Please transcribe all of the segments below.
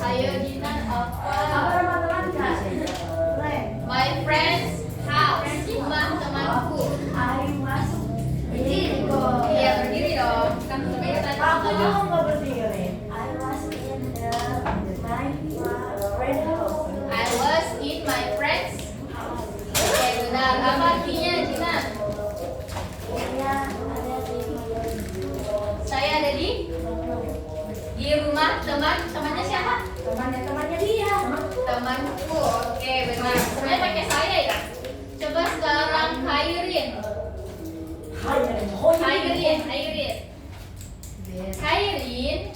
Ayo Jinan apa? My friend's house. Rumah temanku. Iya berdiri dong. Kan sebenarnya tadi I was in my friend's. Oke benar. Apa artinya Jinan? Saya ada di rumah temannya siapa? Temannya dia. Temanku. Oke benar. Sebenarnya pakai saya ya. Coba sekarang Khairin. Khairin,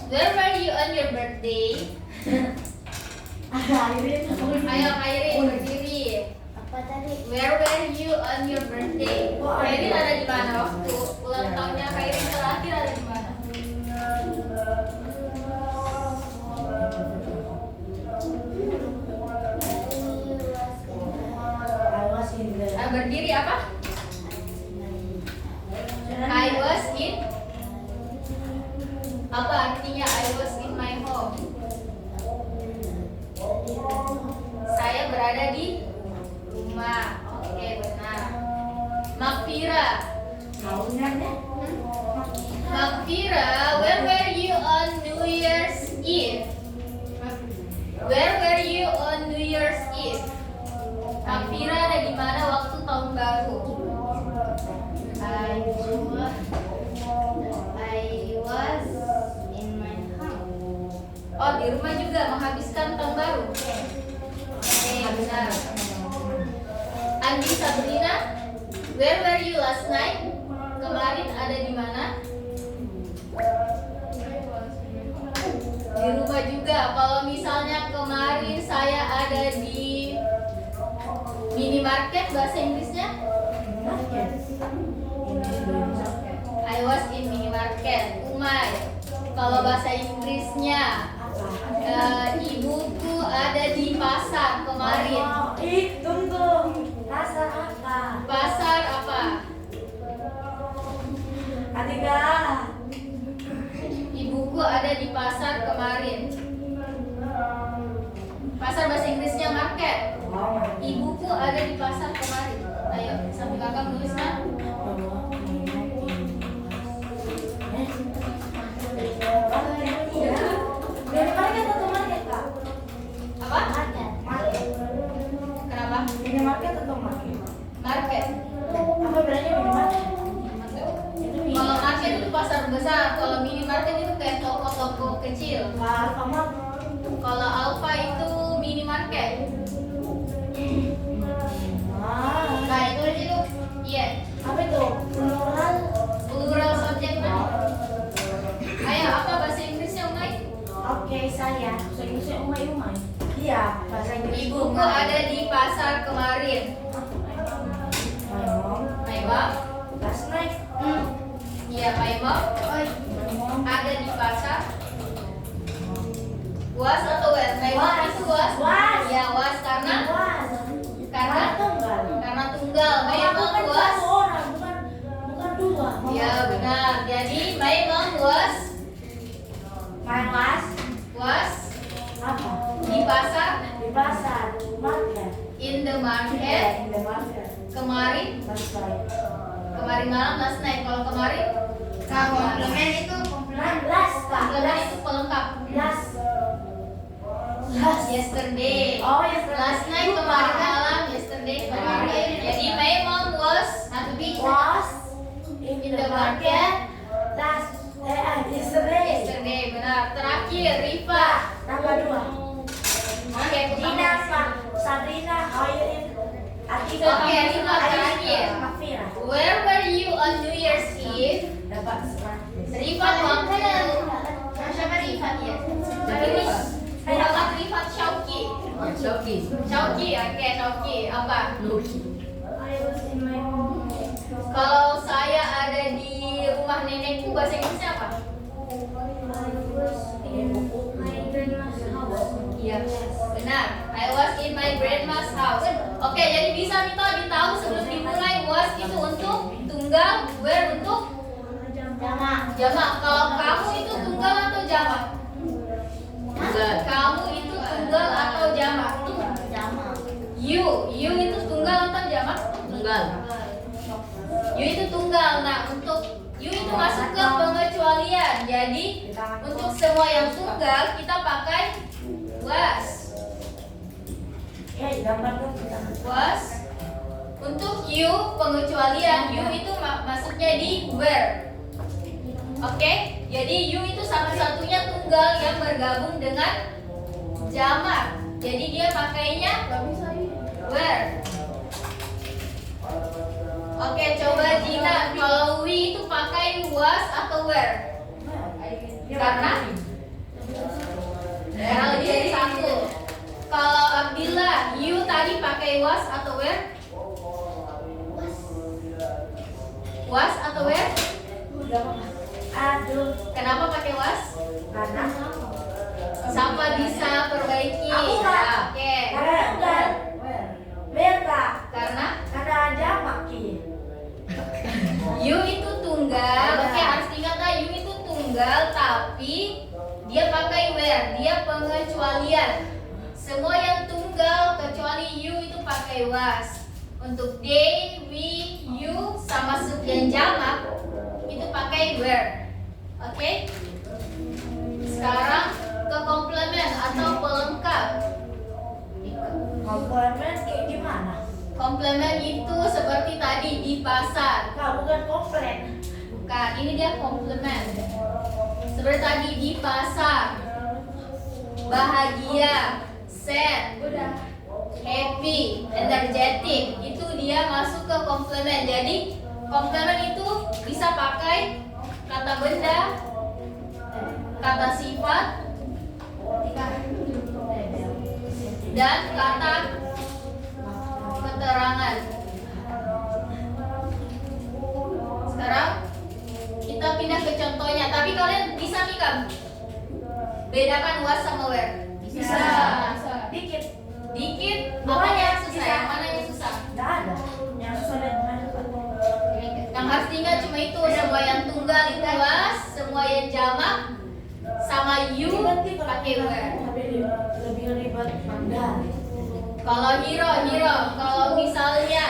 where were you on your birthday? Ayo Khairin berdiri. Apa tadi? Where were you on your birthday? Khairin ada di mana waktu ulang tahunnya Khairin terakhir ada di mana? Berdiri apa? I was in. Apa artinya I was in my home? Saya berada di rumah. Oke benar. Makfira. Makfira, where were you on New Year's Eve? Where were you on New Year's Eve? Makfira ada di mana waktu tahun baru? I was in my house. Oh di rumah juga menghabiskan tahun baru. Oke benar. Andi Sabrina, where were you last night? Kemarin ada di mana? Di rumah juga. Kalau misalnya kemarin saya ada di minimarket, bahasa Inggrisnya? I was in minimarket. Umay. Kalau bahasa Inggrisnya, ibuku ada di pasar kemarin. Tunggu. Pasar apa? Pasar apa? Ketiga. Ibuku ada di pasar kemarin. Pasar bahasa Inggrisnya market. Ibuku ada di pasar kemarin. Ayo, sambil kakak menulisnya. Apa? Kenapa? Minimarket atau market? Market. Apa bedanya minimarket? Kalau market itu pasar besar, kalau minimarket itu kayak toko-toko kecil. Alfamart. Kalau Alfa itu minimarket. Nah itu itu, iya. Apa itu? Plural. Plural subjek kan? Ayo apa bahasa Inggrisnya Umay? Oke, saya. Bahasa Inggrisnya umai. Iya, bahasa Inggris. Ibuku ada di pasar kemarin. My mom. My mom? Last night. Iya, my mom ada di pasar. Was atau where? My mom itu was. Was. Ya was karena tunggal. karena tunggal. My mom Bukan was. satu orang, bukan dua. Ya benar. Jadi my mom was Apa? di pasar. Di pasar. Market. In the market. In the market. Kemarin. Last night. Kemarin malam last night. Kalau kemarin komplement itu Komplement itu pelengkap. Last. Yesterday. Oh, yesterday. Last night kemarin malam. Yesterday kemarin. Jadi my mom was in the market. Yesterday. yesterday. Benar. Terakhir Rifa. Tambah 2. Oke, Dina, Sabrina, Khairin, Atika. Oke, Rifa terakhir. Makfira. Where were you on New Year's Eve? Dapat Rifat waktu siapa Rifat ya? Terus Muhammad Rifat Syauki. Syauki, oke Syauki. Apa? I was in my home. Kalau saya ada di rumah nenekku bahasa Inggrisnya apa? I was in my grandma's house. Iya, benar. I was in my grandma's house. Oke, jadi bisa kita tahu sebelum dimulai was itu untuk tunggal, were untuk Jamak. jamak. Kalau kamu itu tunggal atau jamak? Tunggal. Kamu itu tunggal atau jamak? Jamak. You itu tunggal atau jamak? Tunggal. You itu tunggal. Nah, untuk you itu masuk ke pengecualian. Jadi untuk semua yang tunggal kita pakai was. Ya, gambar tuh kita. Was. Untuk you pengecualian, you itu masuknya di were. Oke, jadi you itu satu-satunya tunggal yang bergabung dengan jamak. Jadi dia pakainya were. Oke, coba Gina, kalau we itu pakai was atau were? Karena lebih dari satu. Kalau Abdillah, you tadi pakai was atau were? Was atau were? Aduh, Kenapa pakai was? karena Siapa bisa perbaiki? Aku nggak. Ya, oke. karena enggak. Beda. Karena Karena jamak Ki. you itu tunggal. Oke, harus ingat lah, you itu tunggal tapi dia pakai were, dia pengecualian. Semua yang tunggal kecuali you itu pakai was. Untuk they, we, you sama sub yang jamak itu pakai were. Oke? Sekarang ke komplement atau pelengkap. Komplement kayak gimana? Komplement itu seperti tadi di pasar. Kau bukan komplit. Bukan, ini dia komplement. Seperti tadi di pasar. Bahagia, sad, happy, energetic. Itu dia masuk ke komplement. Jadi komplement itu bisa pakai kata benda, kata sifat, dan kata keterangan. Sekarang kita pindah ke contohnya. Tapi kalian bisa nih kan bedakan was sama were? Bisa. Dikit. Dikit. Mana yang susah? Yang mana yang susah? Enggak ada. Yang sulit mana Pak? Yang harus diingat cuma itu, semua yang tunggal itu was, semua yang jamak sama you pakai were. Lebih ribet mandar. Kalau hero, kalau misalnya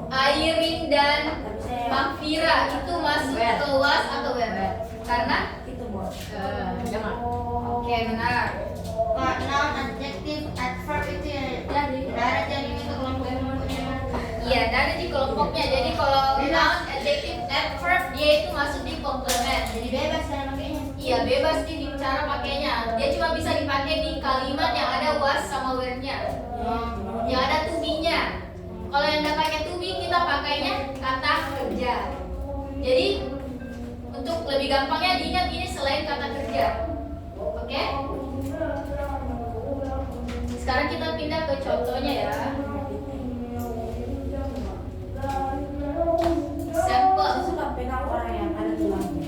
Airin dan Makfira itu masuk ke was atau were? Karena Itu bos. Jamak. oke, benar. Pak, noun, adjective, adverb itu ya ada jadi itu kelompoknya. Iya, dan ada di kelompoknya. Jadi kalau noun, adjective, adverb dia itu masuk di komplement. Jadi bebas cara pakainya. Iya, bebas sih di cara pakainya. Dia cuma bisa dipakai di kalimat yang ada was sama were-nya. Yang ada to be-nya. Kalau yang nggak pakai to be, kita pakainya kata kerja. Jadi untuk lebih gampangnya diingat ini selain kata kerja. Oke? Sekarang kita pindah ke contohnya ya. Sampel. Aku suka pegang orang yang ada tulangnya.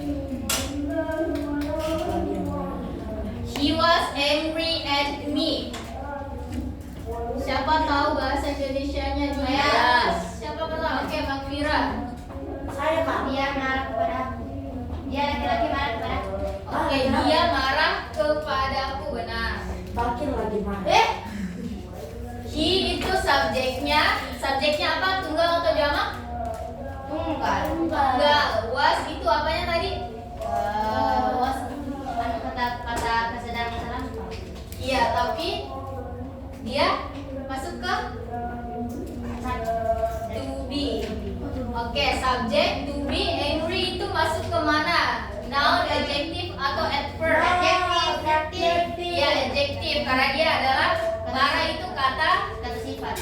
He was angry at me. Siapa tahu bahasa Indonesianya? Yes. Siapa tahu? Oke, Makfira. Saya Pak. Dia marah kepada aku. Dia laki-laki marah kepada aku. Oke, dia marah kepadaku, benar. Bakil lagi mana? He itu subjeknya. Subjeknya apa? Tunggal atau jamak? Tunggal. Tunggal. Was itu apanya tadi? Was kata kesadaran masa lampau. Iya, tapi dia masuk ke to be. Oke, subjek to be angry itu masuk ke mana? Noun, adjective atau adverb? Adjective. Iya, adjective karena dia adalah marah itu kata Sifat.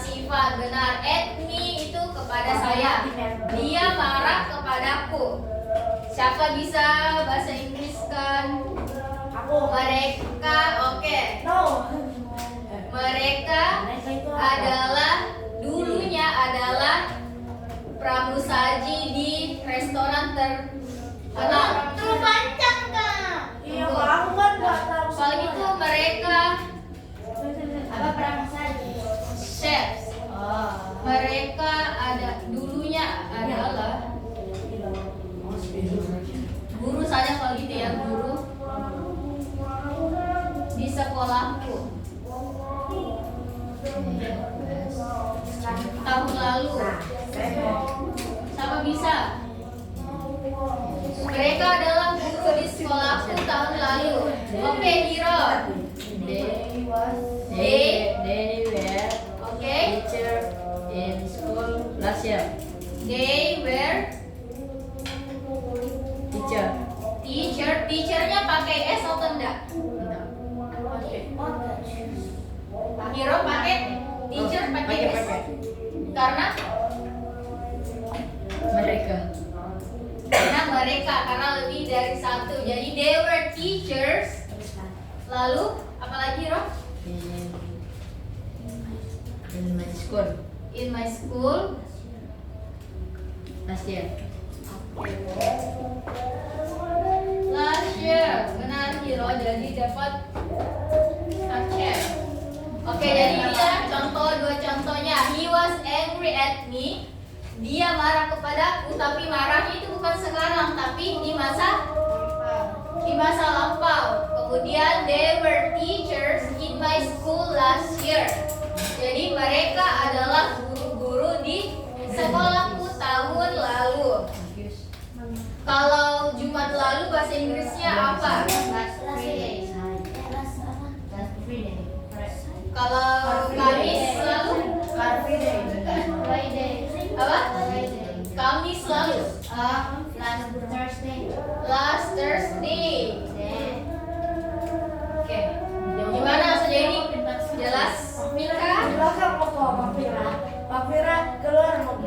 sifat, benar. At me itu kepada saya. Dia marah kepadaku. Siapa bisa bahasa Inggris kan? Aku. Mereka, oke. No. Mereka Mereka itu apa? adalah dulunya adalah pramusaji di restoran terkenal. Terpanjang Kak. Iya, Pak. Aku kan nggak tahu. Soal itu mereka Apa pramusaji? Tahun lalu. Nah, saya mau. Sama bisa. Mereka adalah guru di sekolahku tahun lalu. Oke, Hiro. They were Oke. teacher in school last year. They were Teacher. teachernya pakai S atau enggak? Hiro pakai teacher pakai S. Karena mereka karena lebih dari satu. Jadi they were teachers. Lalu apalagi Hiro? In my school In my school. last year. Last year. Benar Hiro. Jadi dapat aceh. Oke, jadi dia dua contohnya. He was angry at me. Dia marah kepadaku, tapi marahnya itu bukan sekarang, tapi di masa lampau. Kemudian they were teachers in my school last year. Jadi mereka adalah guru-guru di sekolahku tahun lalu. Kalau Jumat lalu bahasa Inggrisnya apa? Kalau Kamis lalu apa? Kamis lalu last Thursday. Oke. Gimana saja ini? Jelas? Mika? Belakang Pak Fira keluar mau.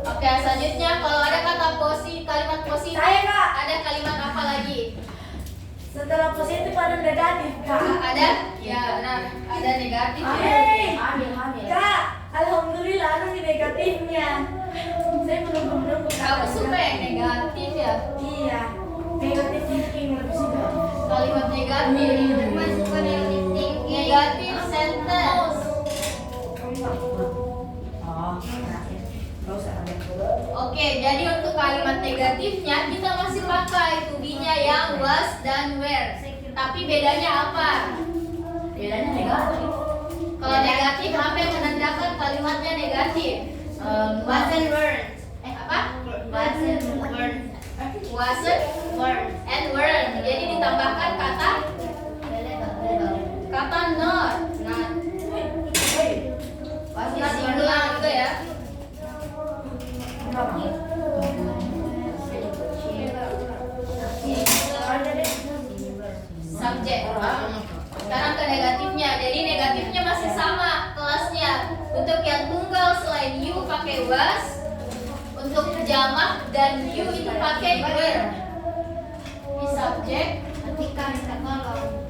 Oke, selanjutnya kalau ada kata kalimat positif, Saya, Kak. ada kalimat apa lagi? Setelah positif ada negatif, Kak. Ada? Ya, benar. Ada negatif. Ya. Hei, Kak, alhamdulillah ada di negatifnya. Saya menunggu Kamu suka yang negatif ya? Iya, negatif thinking lebih suka. Kalimat negatif. Negatif sentence. Oke, jadi untuk kalimat negatifnya kita masih pakai to be-nya yang was dan were. Tapi bedanya apa? Bedanya negatif. Kalau negatif apa yang menandakan kalimatnya negatif? Wasn't weren't. Apa? Wasn't weren't. Wasn't and weren't. Jadi ditambahkan kata not. Pasti singular juga ya. Subjek. Sekarang ke negatifnya. Jadi negatifnya masih sama kelasnya. Untuk yang tunggal selain you pakai was. Untuk jamak dan you itu pakai were. Di subjek. Ketika kita tolong.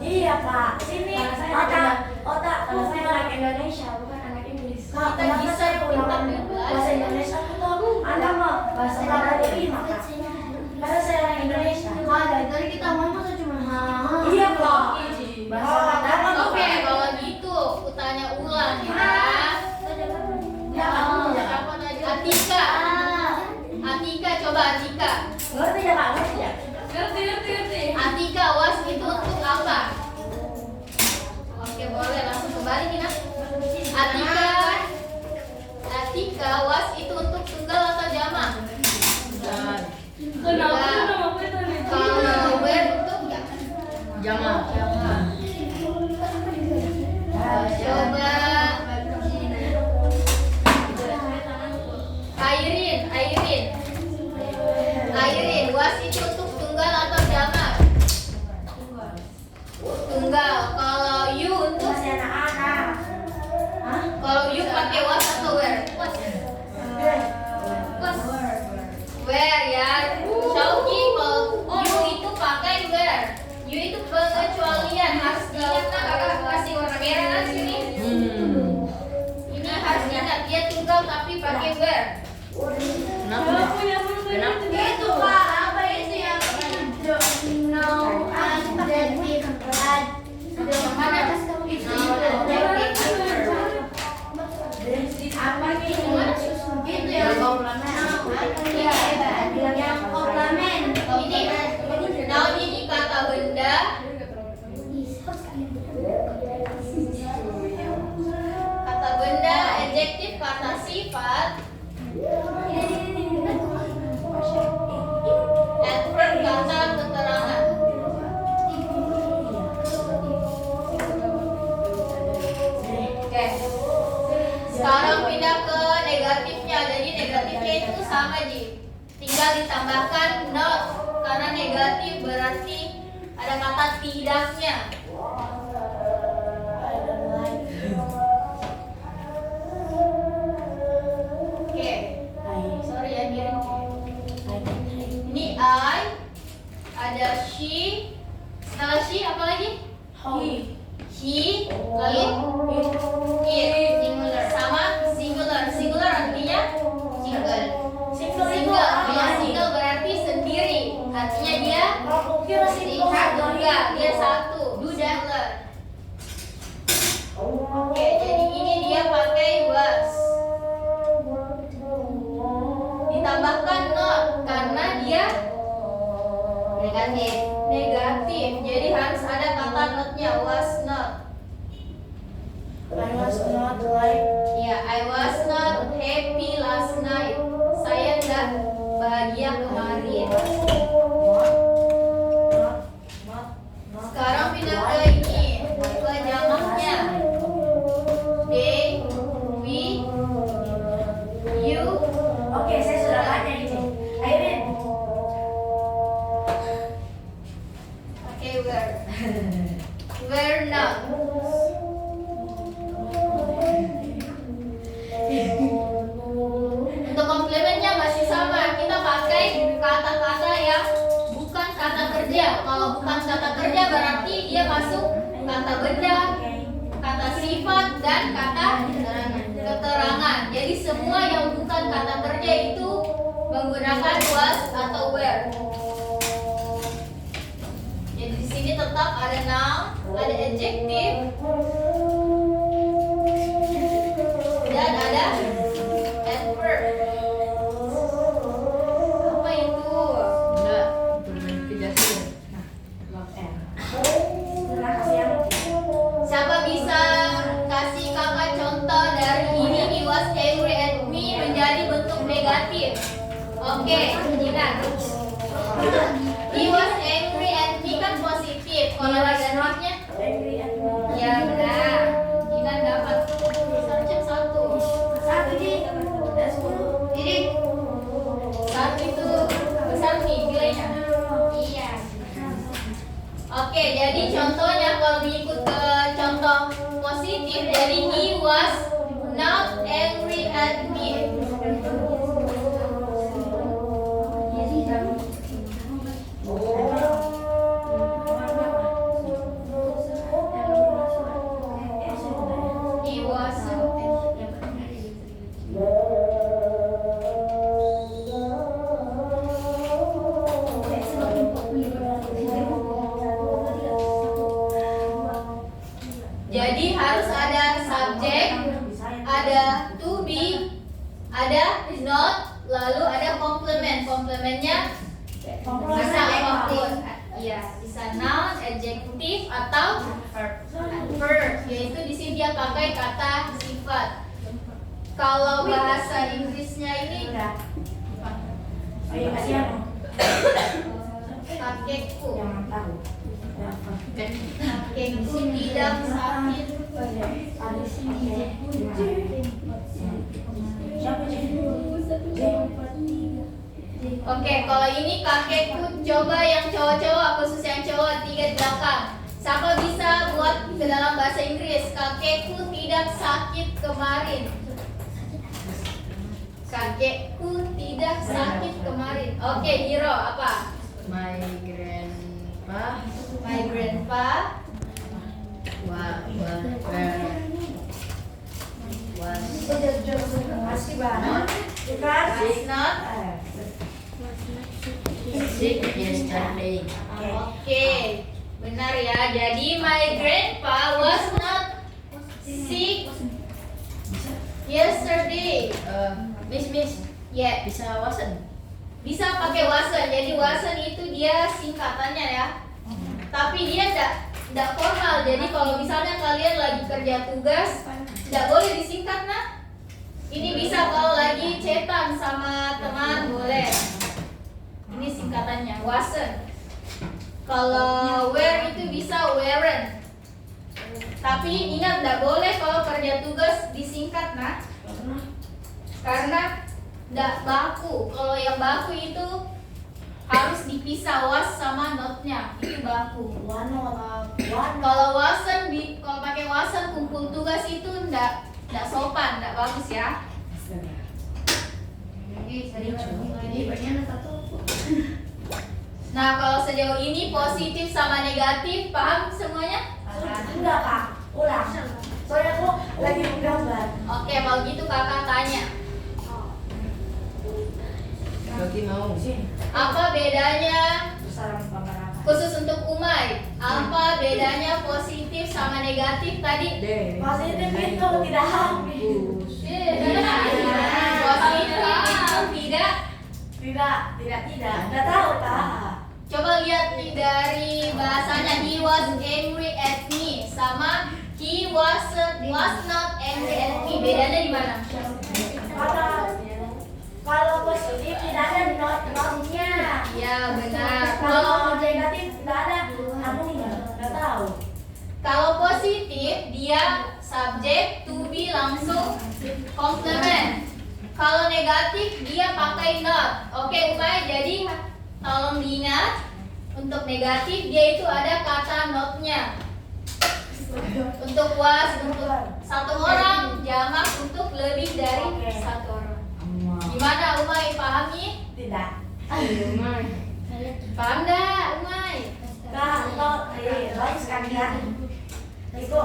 Iya, Kak. Sini otak Kalau saya anak Indonesia bukan anak Inggris. Kak, Kita bisa pintar dan bahasa belajar. Indonesia tuh anak mah bahasa Indonesia, Kak. Karena saya orang Indonesia. Dari kita ngomong tuh cuma Iya, Kak. Bahasa Bahasa Oke, kalau gitu aku tanya ulang ya. Siapa tadi? Atika. Atika, coba Atika. Ngerti ya, Kak? Ngerti ya? Ngerti. Atika, was itu untuk apa? Oke, boleh langsung kembali Mina. Atika, was itu untuk tunggal atau jamak? Kalau were untuk Jamak. coba Airin, was itu untuk tunggal atau jamak? Tunggal. Kalau you untuk Masih anak-anak. Hah? kalau you pakai was atau were? Where ya, Shauki kalau you itu pakai where. You itu pengecualian harus diingat nah, kakak kasih warna merah kan sini. Ini harus diingat dia tunggal tapi pakai where. Kenapa? Kenapa? itu Pak, apa itu yang no adjective bad. Mana? Itu apa gitu? Itu yang yang komplement. Ini, nah ini kata benda sama Ji. Tinggal ditambahkan not karena negatif berarti ada kata tidaknya. Oke. Sorry ya miring. Ini I, ada she. Setelah she apa lagi? He, lalu it, singular sama singular. Singular artinya single. Single, ya single berarti sendiri. Artinya dia enggak, dia satu. Singular. Oke, jadi ini dia pakai was. Ditambahkan not karena dia Negatif. negatif. Jadi harus ada kata notnya was not. I was not like Ya, I was not happy last night. Saya nggak bahagia kemarin. Sekarang pindah ke ini, ke jamaknya. They, we, you. Oke, saya sudah baca ini. Airin. Oke, were. Were not. Untuk komplemennya masih sama. Kita pakai kata-kata yang bukan kata kerja. Kalau bukan kata kerja berarti dia masuk kata benda, kata sifat, dan kata keterangan. Jadi semua yang bukan kata kerja itu menggunakan was atau were. Jadi di sini tetap ada noun, ada adjective, dan ada adverb. Apa itu? Enggak, bermanipulasi. Terima kasih ya. Siapa bisa kasih kakak contoh dari ini he was angry at me menjadi bentuk negatif? Oke, Gina. He was angry at me kan positif. Kalau negatifnya? Angry at me. Ya benar. Gina dapat sarjana 1. Satu Ji. Dan 10. Jadi 1 itu besar nih nilainya. Iya. Oke, jadi contohnya kalau mengikut ke contoh positif, jadi he was not angry at me. He was jadi harus ada subjek, ada to be, ada is not, lalu ada komplement. Komplementnya bisa apapun. Iya, bisa noun, adjective atau verb. Yaitu di sini dia pakai kata sifat. Kalau bahasa Inggrisnya ini Ayo kasih ya. kakekku. Jangan tahu. Kakekku tidak sakit. Ada sini. Siapa Ji? Oke, kalau ini kakekku, coba yang cowok-cowok, khusus yang cowok 3 di belakang. Siapa bisa buat ke dalam bahasa Inggris? Kakekku tidak sakit kemarin. Kakekku tidak sakit kemarin. Oke, Hiro apa? My grandpa My grandpa was Masih banget. Bukan? was not. sick yesterday. Oke, benar ya. Jadi my grandpa was not sick yesterday. Miss, Ya, bisa wasen? bisa pakai wasen. Jadi wasen itu dia singkatannya ya. Tapi dia tidak formal. Jadi kalau misalnya kalian lagi kerja tugas, tidak boleh disingkat nah. Ini bisa kalau lagi chatan sama teman boleh. Ini singkatannya wasen. Kalau were itu bisa weren't. Tapi ingat tidak boleh kalau kerja tugas disingkat nah. Karena nggak baku. Kalau yang baku itu harus dipisah was sama notnya, itu baku. Kalau kalau pakai wasan kumpul tugas itu nggak sopan, nggak bagus ya. Nah, kalau sejauh ini positif sama negatif paham semuanya? Enggak kak, ulang. Soalnya aku lagi menggambar. Oke, kalau gitu kakak tanya, Bagi mau. apa bedanya Salam paparan. khusus untuk Umay? Apa bedanya positif sama negatif tadi? Positif itu tidak hamil. Positif itu tidak. Tidak tahu kak. Coba lihat nih dari bahasanya, he was angry at me sama he was not angry at me. Bedanya di mana? Kalau positif tidak ada notnya. Ya benar. Kalau negatif tidak ada, aku nggak tahu. Kalau positif dia subjek to be langsung complement. Kalau negatif dia pakai not. Oke Umay, jadi tolong diingat untuk negatif dia itu ada kata notnya. Untuk was untuk satu orang, jamak untuk lebih dari satu orang. Gimana Umay, pahami? Tidak. Paham dah Umay? Kak, lain sekalian. Itu.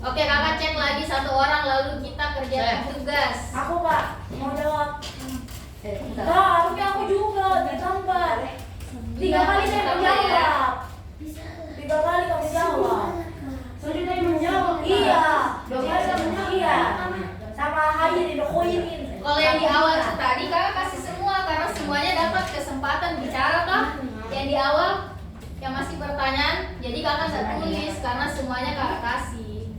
Oke, kakak cek lagi satu orang lalu kita kerjakan tugas. Aku kak mau jawab. Kak, harusnya aku juga ditambah. 3 kali saya menjawab. 3 kali kamu jawab. Selanjutnya menjawab. Iya. 2 kali kamu menjawab. Iya. Sama Hayi didokoinin. Kalau yang di awal itu tadi kakak kasih semua karena semuanya dapat kesempatan bicara toh. Yang di awal yang masih pertanyaan, jadi kakak nggak tulis karena semuanya kakak kasih.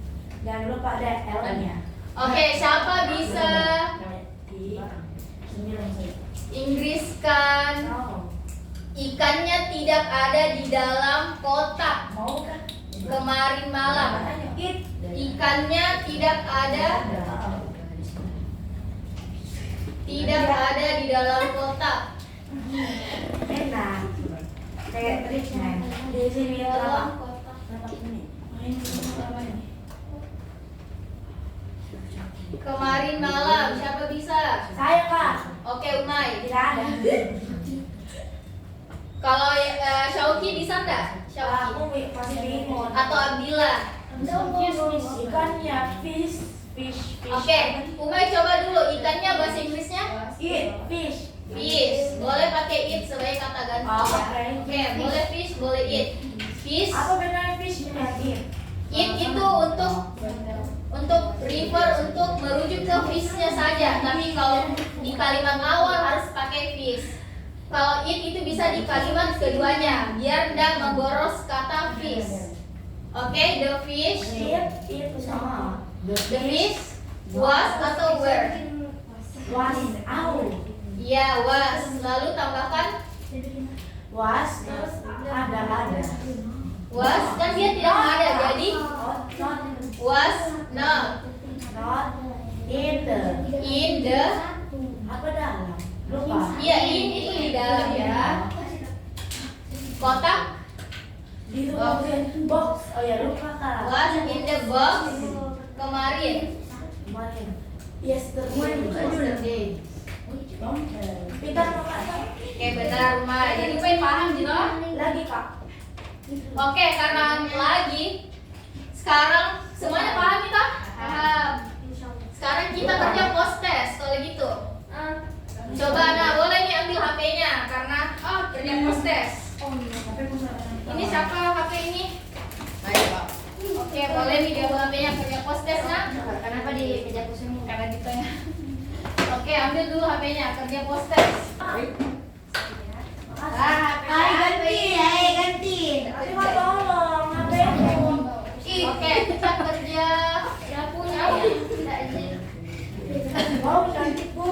Jangan lupa ada L-nya. Oke, siapa bisa Inggriskan ikannya tidak ada di dalam kotak Mau kan? kemarin malam? Ikannya tidak ada di dalam kotak. Enak. Kayak triknya. Di sini Dalam apa? kotak. Kemarin malam, siapa bisa? Saya kak. Oke, Umay. Tidak ada. Kalau Syauki bisa enggak? Syauki Aku masih bingung. atau Abdillah? Ikannya fish. Oke, Umay coba dulu ikannya bahasa Inggrisnya? Fish. Fish. Boleh pakai it sebagai kata ganti ya. Oke, boleh fish, boleh it. Fish. Apa benar fish dengan it? It itu untuk refer, untuk merujuk ke fishnya saja. Tapi kalau di kalimat awal harus pakai fish. Kalau it itu bisa di kalimat keduanya biar tidak memboros kata fish. Oke, the fish. Itu sama. The fish was atau were? Was out. Ya, was. Lalu tambahkan Was terus ada. was, kan dia tidak ada. Jadi Not was not in the in the. apa dalam? Lupa. Iya, in itu di dalam ya. Kotak Di box. Oh ya lupa kak. was in the box kemarin. Kemarin. Yesterday. Pintar kakak. Oke, benar Umay. Jadi Umay paham gitu? Lagi kak. Oke, karena lagi sekarang semuanya paham kita? Paham. Sekarang kita kerja post test kalau gitu. Coba boleh nih ambil HP-nya karena kerja post test. Ini siapa HP ini? Ayo Pak. Oke, boleh nih dia bawa HP-nya kerja post test nah. Kenapa di kerja pusing? Karena gitu ya. Oke, ambil dulu HP-nya kerja post test. ganti. Cuma tolong HP-ku. Oke, kita kerja ya punya ya. Tidak izin. Wow cantik bu.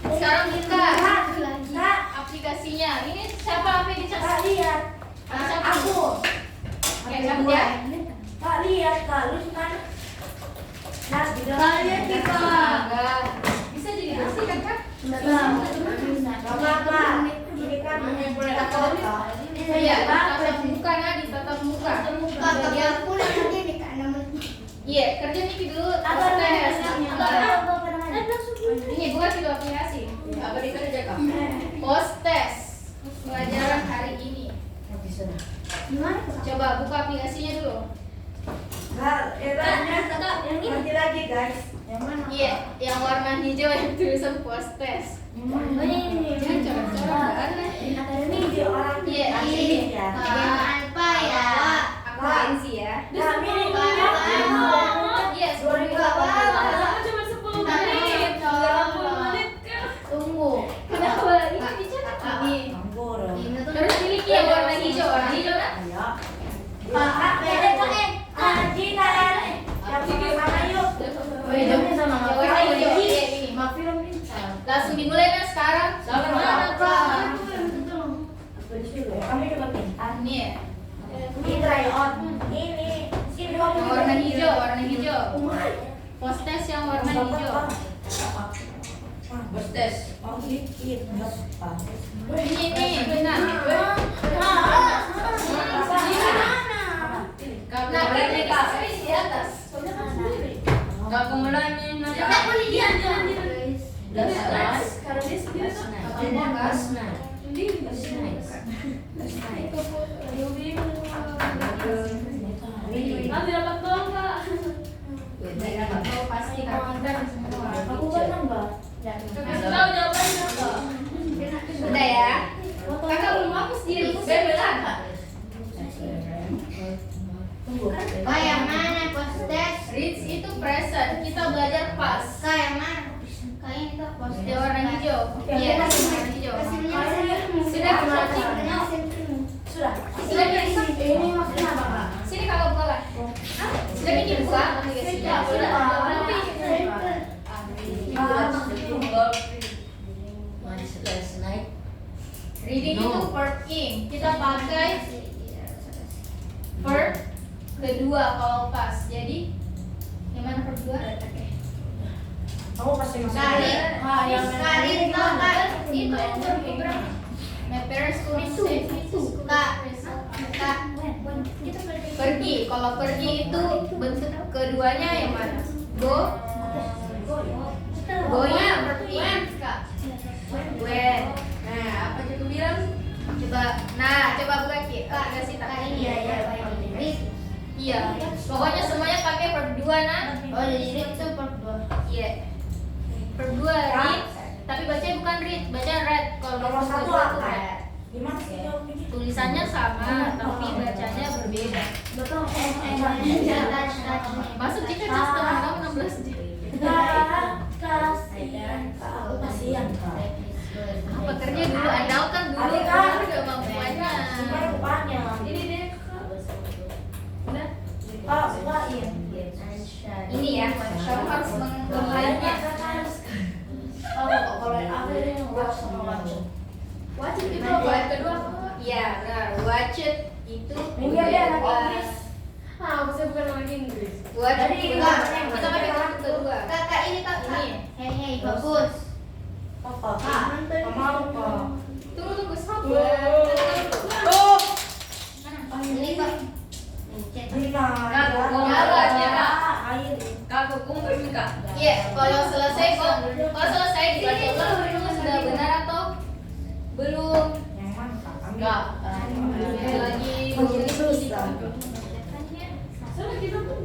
Sekarang buka Kak. aplikasinya. Ini siapa HP dicas? Kak lihat. Aku. Oke, kamu ya. Kak lihat kak, lu kan. Nah, di dalam. Kalian kita. Bisa jadi bersih kan? Ini kan tatap muka. Iya, tatap muka nah di tatap muka. Kakak aku nanti nih Kak namanya. Iya, kerja nih dulu Apa tes. namanya? Ini bukan itu aplikasi. Apa dikerjakan? Post test pelajaran hari ini. Gimana Kak? Coba buka aplikasinya dulu. Nah, nanti lagi guys. Yang mana? Iya, yang warna hijau yang tulisan post test. Ini. Jangan coret-coret nggak ada. Ini dia orang Iya, asli ini. ya. Apa ya? Akuntansi ya. Kami ini Iya, 10 menit. Cuma 10 menit. 80 menit kan. Tunggu. Kenapa ini dicetak? Ini. Anggur. Ini tuh Terus pilih yang warna hijau. Warna hijau kan? Ayo. Cina yang sama yuk. Yang warna hijau. Iya, ini. Langsung dimulai kan sekarang? Sama. Kami juga pintar. Ini ya. Ini try on. Ini. Sini kamu. Yang warna hijau, warna hijau. Post test yang warna hijau. Bos tes. Oh, dikit. Ini, benar. Nah, berarti kasih di atas. Gak kumulanya Kita boleh dia guys. Karena dia sendiri tuh. Nanti dapat dong Kak. Pasti kawan semua. Aku kan nambah. Kasih tahu jawabannya Kak. Udah ya. Kakak belum hapus diri. Saya bilang. Tunggu. Kak yang mana post test? Reach itu present. Kita belajar pas. Kak yang mana? Kak ini Kak post Dia test. warna hijau. Iya, warna hijau. Hasilnya saya. Sudah cacing. Sudah. Sudah bikin. Ini maksudnya apa, Kak? Sini kakak buka lah. Sudah bikin buka aplikasinya. Sudah. Reading itu verb ing. Kita pakai verb kedua kalau pas. Jadi yang mana verb dua? Kamu pasti masih Kali. Kali Kak. Itu yang verb berapa? My parents couldn't say itu. Kak. Kak. Pergi. Kalau pergi itu bentuk keduanya yang mana? Go. Go-nya verb ing. When. Nah, apa juga bilang? Coba. Nah, coba buka Ki. Kasih tak. Kak ini ya. Read. Iya. Pokoknya semuanya pakai verb dua nah. Oh jadi read itu per dua. Iya. Verb dua read. Tapi bacanya bukan read, baca read. Kalau Nomor verb satu kedua tuh apa? read. Gimana sih jawabnya? Tulisannya sama, tapi bacanya berbeda. Betul. Masuk kita just setengah kamu 16 jam. Kasihan, Kak. Aku kasihan, Kak. Apa kerja dulu? Anda kan dulu Adik, Kak. udah mampuannya. Gimana rupanya? Ini deh. Udah. Kak, bukain. Ini ya, kamu harus menggunakannya. Kalau yang aku ini watch sama watch. Watch it itu apa? Yang kedua apa? Iya, benar. Watch it itu Ini dia anak Inggris. Ah, saya bukan orang Inggris. Watch it Jadi, itu Kak, kita pakai verb kedua. Kakak ini Kak. Ini. Hei bagus. Apa? Kak, mama apa? Tunggu sabar. Oh. Ini Kak. Cek. Rina. Kak, jalan, ya, Kak. Air. Kakak kumpul Kak. Iya, kalau selesai dibaca ulang sudah benar atau belum? Yang mana, Kak? Enggak. Lagi Makin susah. Soalnya kita tuh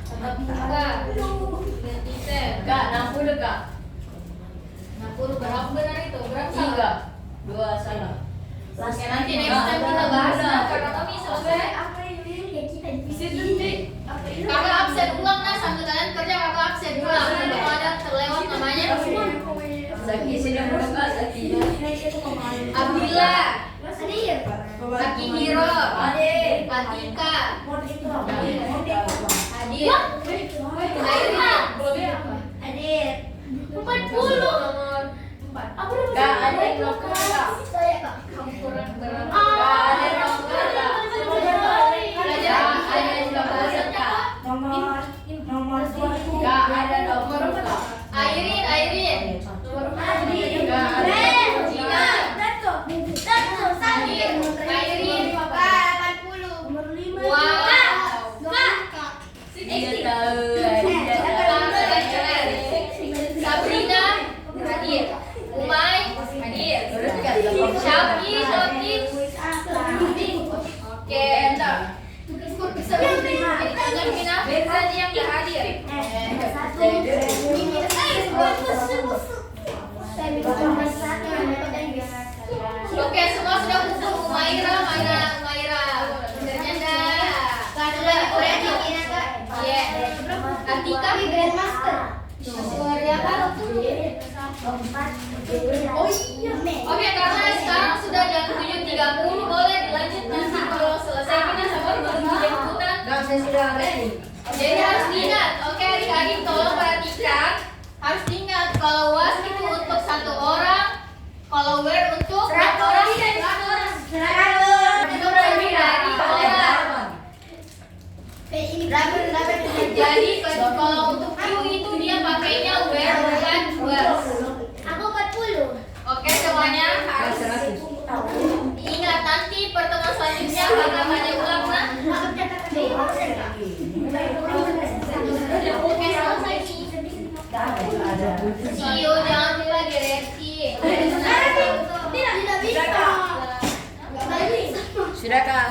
tetap buka. Ganti tab. Kak, 60 Kak. 60 berapa benar itu? Berapa salah? 3. 2 salah. Oke, nanti next time kita bahas nah, karena kami selesai. bisa detik. Kakak absen ulang nah sambil kalian kerja kakak absen ulang. Kalau ada terlewat namanya Zaki sudah buka Zaki. Abdillah, Hadir. Akihiro, Adik. Atika, Mod itu apa? Mod itu apa? Hadir, Aira, Hadir. 40 nomor 4. Aku udah Kak, ada yang nomor Kak. Saya Kak. Kamu kurang berat. Kak, ada yang nomor Kak. Belajar ada yang bahasa Kak. Nomor 20. Kak, ada nomor Kak. Airin, Oke, semua sudah kumpul. Umaira. Benernya enggak? Sudah dikurangi. Iya. Atika. Oke, karena sekarang sudah jam 7.30, boleh dilanjut nanti kalau selesai kita sama menunggu jemputan. Jadi harus diingat, oke adik-adik tolong perhatikan. Harus diingat kalau was itu untuk satu orang, kalau were untuk berapa orang? Untuk lebih dari orang. Jadi kalau untuk you itu dia pakainya were bukan was. Oke semuanya harus diingat nanti pertemuan selanjutnya bakal banyak ulang nah. Oke selesai nih. See you, jangan lupa direvisi. Sudah kak.